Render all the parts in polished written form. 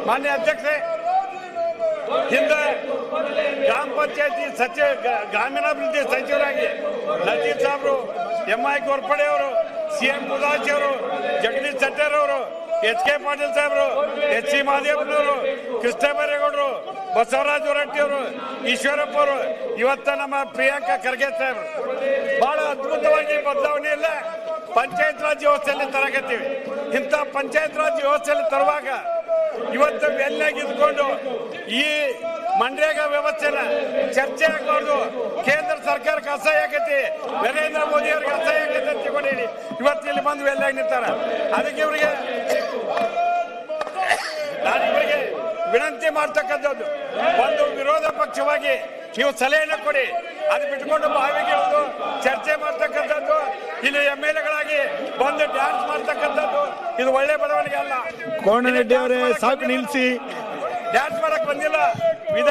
ಮಾನ್ಯ ಅಧ್ಯಕ್ಷರೇ, ಹಿಂದೆ ಗ್ರಾಮ ಪಂಚಾಯತಿ ಸಚಿವ ಗ್ರಾಮೀಣಾಭಿವೃದ್ಧಿ ಸಚಿವರಾಗಿ ನಜೀರ್ ಸಾಹೇಬರು, MI ಗೋರ್ಪಡೆ ಅವರು, CM ಮುದಾಜಿ ಅವರು, ಜಗದೀಶ್ ಶೆಟ್ಟರ್ ಅವರು, HK ಪಾಟೀಲ್ ಸಾಹೇಬರು, HC ಮಹದೇವನವರು, ಕೃಷ್ಣ ಬೈರೇಗೌಡರು, ಬಸವರಾಜ ಹೊರಟ್ಟಿ ಅವರು, ಈಶ್ವರಪ್ಪ ಅವರು, ಇವತ್ತ ನಮ್ಮ ಪ್ರಿಯಾಂಕಾ ಖರ್ಗೆ ಸಾಹೇಬರು ಬಹಳ ಅದ್ಭುತವಾಗಿ ಬದಲಾವಣೆ ಇಲ್ಲ ಪಂಚಾಯತ್ ರಾಜ್ ವ್ಯವಸ್ಥೆಯಲ್ಲಿ ತರಕತ್ತೀವಿ. ಇಂಥ ಪಂಚಾಯತ್ ರಾಜ್ ವ್ಯವಸ್ಥೆಯಲ್ಲಿ ತರುವಾಗ ಇವತ್ತು ಎಲ್ಲಾಗಿ ಇದ್ಕೊಂಡು ಈ ಮನ್ರೇಗಾ ವ್ಯವಸ್ಥೆನ ಚರ್ಚೆ ಆಗಬಾರ್ದು. ಕೇಂದ್ರ ಸರ್ಕಾರಕ್ಕೆ ಅಸಹ್ಯ ಆಗೈತಿ, ನರೇಂದ್ರ ಮೋದಿ ಅವರಿಗೆ ಅಸಹ್ಯ ಆಗೈತಿ ಅಂತ ತಿಳ್ಕೊಂಡು ಇವತ್ತು ಇಲ್ಲಿ ಬಂದು ಎಲ್ಲಾಗಿ ನಿಂತಾರ. ಅದಕ್ಕೆ ಇವರಿಗೆ ನಾನಿವರಿಗೆ ವಿನಂತಿ ಮಾಡ್ತಕ್ಕಂಥದ್ದು, ಒಂದು ವಿರೋಧ ಪಕ್ಷವಾಗಿ ನೀವು ಸಲಹೆಯನ್ನು ಕೊಡಿ, ಅದು ಬಿಟ್ಕೊಂಡು ಬಾವಿಗಿಳಿದು ಚರ್ಚೆ ಮಾಡ್ತಕ್ಕಂಥದ್ದು, ಇಲ್ಲಿ MLAಗಳಾಗಿ ಬಂದು ಡ್ಯಾನ್ಸ್ ಮಾಡ್ತಕ್ಕಂಥದ್ದು ಇದು ಒಳ್ಳೆ ಬೆಳವಣಿಗೆ ಅಲ್ಲ. ಕೋನರೆಡ್ಡಿ ಅವರೇ ಸಾಕು ನಿಲ್ಲಿಸಿ. ಡ್ಯಾನ್ಸ್ ಮಾಡಕ್ ಬಂದಿಲ್ಲ.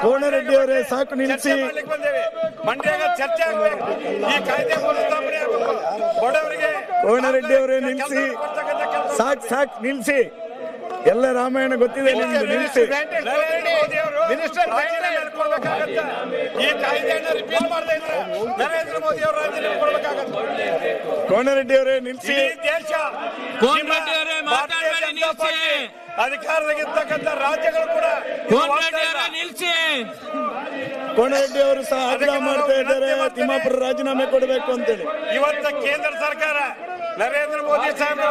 ಕೋನರೆಡ್ಡಿ ಅವರೇ ಸಾಕು ನಿಲ್ಲಿಸಿ. ಬಂದೇವೆ, ಮಂಡ್ಯಾಗ ಚರ್ಚೆ ಆಗಬೇಕು, ಈ ಕಾಯ್ದೆ ಸ್ಥಾಪನೆ ಆಗಬೇಕು, ಬಡವರಿಗೆ. ಕೋನರೆಡ್ಡಿ ಅವರೇ ನಿಲ್ಲಿಸಿ, ಸಾಕು ನಿಲ್ಲಿಸಿ. ಎಲ್ಲ ರಾಮಾಯಣ ಗೊತ್ತಿದೆ ನಿಮ್ಗೆ, ನಿಲ್ಲಿಸಿ. ಈ ಕಾಯ್ದೆಯನ್ನು ರಿಪೀಟ್ ಮಾಡದೇ ಇದ್ರೆ ನರೇಂದ್ರ ಮೋದಿ ಅವರು ರಾಜೀನಾಮೆ ಕೊಡಬೇಕಾಗತ್ತೆ. ಕೋನರೆಡ್ಡಿ ಅವರೇ ನಿಲ್ಲಿಸಿ. ದೇಶ ಅಧಿಕಾರದಾಗಿರ್ತಕ್ಕಂಥ ರಾಜ್ಯಗಳು ಕೂಡ ನಿಲ್ಲಿಸಿ. ಕೋನರೆಡ್ಡಿ ಅವರು ಸಹ ಆಗ್ರಹ ಮಾಡ್ತಾ ಇದ್ದಾರೆ ತಿಮ್ಮಾಪುರ ರಾಜೀನಾಮೆ ಕೊಡಬೇಕು ಅಂತೇಳಿ. ಇವತ್ತು ಕೇಂದ್ರ ಸರ್ಕಾರ ನರೇಂದ್ರ ಮೋದಿ ಸಾಹೇಬರು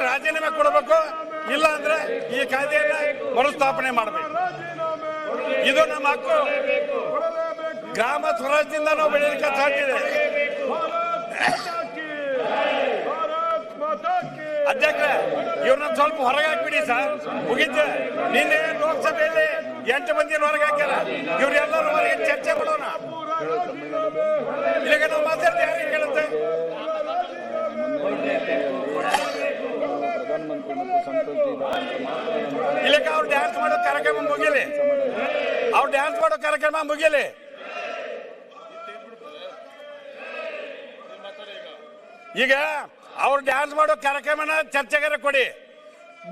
ರಾಜೀನಾಮೆ ಕೊಡಬೇಕು, ಇಲ್ಲ ಅಂದ್ರೆ ಈ ಕಾಯ್ದೆಯನ್ನ ಮರುಸ್ಥಾಪನೆ ಮಾಡಬೇಕು. ಇದು ನಮ್ಮ ಹಕ್ಕು. ಗ್ರಾಮ ಸ್ವರಾಜ್ಯದಿಂದ ನಾವು ಬೆಳೆಯಲಿಕ್ಕೆ ಸಾಧ್ಯ ಇದೆ. ಅಧ್ಯಕ್ಷ, ಇವ್ರನ್ನ ಸ್ವಲ್ಪ ಹೊರಗೆ ಹಾಕ್ಬಿಡಿ ಸರ್, ಮುಗಿತ. ನಿನ್ನೆ ಲೋಕಸಭೆಯಲ್ಲಿ 8 ಮಂದಿ ಹೊರಗೆ ಹಾಕ್ಯಾರ, ಇವ್ರೆಲ್ಲರೂ ಹೊರಗೆ ಚರ್ಚೆ ಮಾಡೋಣ. ಇಲ್ಲಿಗೆ ನಾವು ಮಾತಾಡ್ತೀವಿ, ಯಾರಿಗೆ ಕೇಳುತ್ತೆ? ಇಲ್ಲಿಗೆ ಅವ್ರು ಡ್ಯಾನ್ಸ್ ಮಾಡೋ ಕಾರ್ಯಕ್ರಮ ಮುಗಿಲಿ, ಅವ್ರು ಡ್ಯಾನ್ಸ್ ಮಾಡೋ ಕಾರ್ಯಕ್ರಮ ಮುಗಿಲಿ. ಈಗ ಅವ್ರು ಡ್ಯಾನ್ಸ್ ಮಾಡೋ ಕಾರ್ಯಕ್ರಮನ ಚರ್ಚೆಗಾರ ಕೊಡಿ,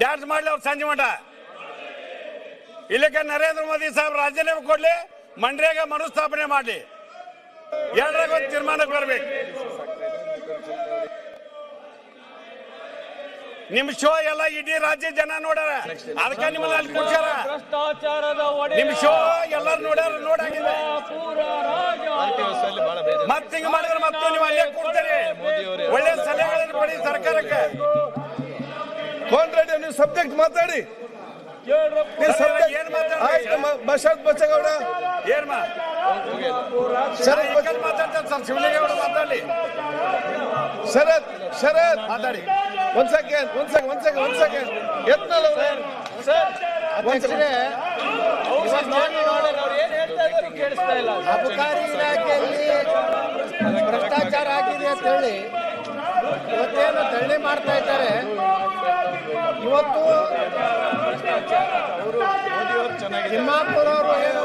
ಡ್ಯಾನ್ಸ್ ಮಾಡ್ಲಿ ಅವ್ರು ಸಂಜೆ ಮಠ. ಇಲ್ಲಿಗೆ ನರೇಂದ್ರ ಮೋದಿ ಸಾಹೇಬ್ ರಾಜೀನಾಮೆ ಕೊಡ್ಲಿ, ಮನ್ರೇಗಾ ಮರುಸ್ಥಾಪನೆ ಮಾಡ್ಲಿ, ಎರಡರಾಗ ಒಂದು ತೀರ್ಮಾನಕ್ಕೆ ಬರಬೇಕು. ನಿಮ್ ಶೋ ಎಲ್ಲ ಇಡೀ ರಾಜ್ಯ ಜನ ನೋಡ್ಯಾರ, ಅದಕ್ಕೆ ನಿಮ್ಮನ್ನ ಅಲ್ಲಿ ಕೂರ್ಸ್ಯಾರ. ನಿಮ್ ಶೋ ಎಲ್ಲಾರು ನೋಡ್ಯಾರ, ನೋಡಾಗಿದೆ. ಮತ್ ಹಿಂಗ ಮಾಡಿದ್ರೆ ಮತ್ತೆ ನೀವು ಅಲ್ಲೇ ಕೂರ್ತೀರಿ. ಒಳ್ಳೆ ಸಲಹೆಗಳನ್ನು ಕೊಡಿ ಸರ್ಕಾರಕ್ಕೆ. ಕೋನರೆಡ್ಡಿ ನೀವು ಸಬ್ಜೆಕ್ಟ್ ಮಾತಾಡಿ. ಏನ್ ಬಸಗೌಡ ಏನ್ ಮಾತಾಡ್ತಾರೆ ಸರ್, ಶಿವಲಿಂಗೇಗೌಡ ಮಾತಾಡ್ಲಿ. ಶರತ್ ಮಾತಾಡಿ. ಒಂದ್ ಸೆಕೆಂಡ್ ಎತ್ನಲ್ಲ ಅಬಕಾರಿ ಇಲಾಖೆಯಲ್ಲಿ ಭ್ರಷ್ಟಾಚಾರ ಆಗಿದೆ ಅಂತ ಹೇಳಿ ಇವತ್ತೇನು ಧರಣಿ ಮಾಡ್ತಾ ಇದ್ದಾರೆ. ಇವತ್ತು ತಿಮ್ಮಾಪುರ ಅವರು ಏನು